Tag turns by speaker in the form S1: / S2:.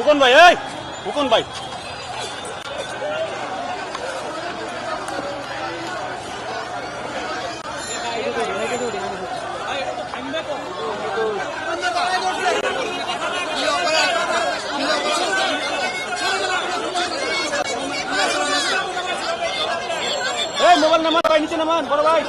S1: ফুকন ভাই, এই ফুকন ভাই, মোবাইল নামান ভাই, নিচে নামান বড় ভাই।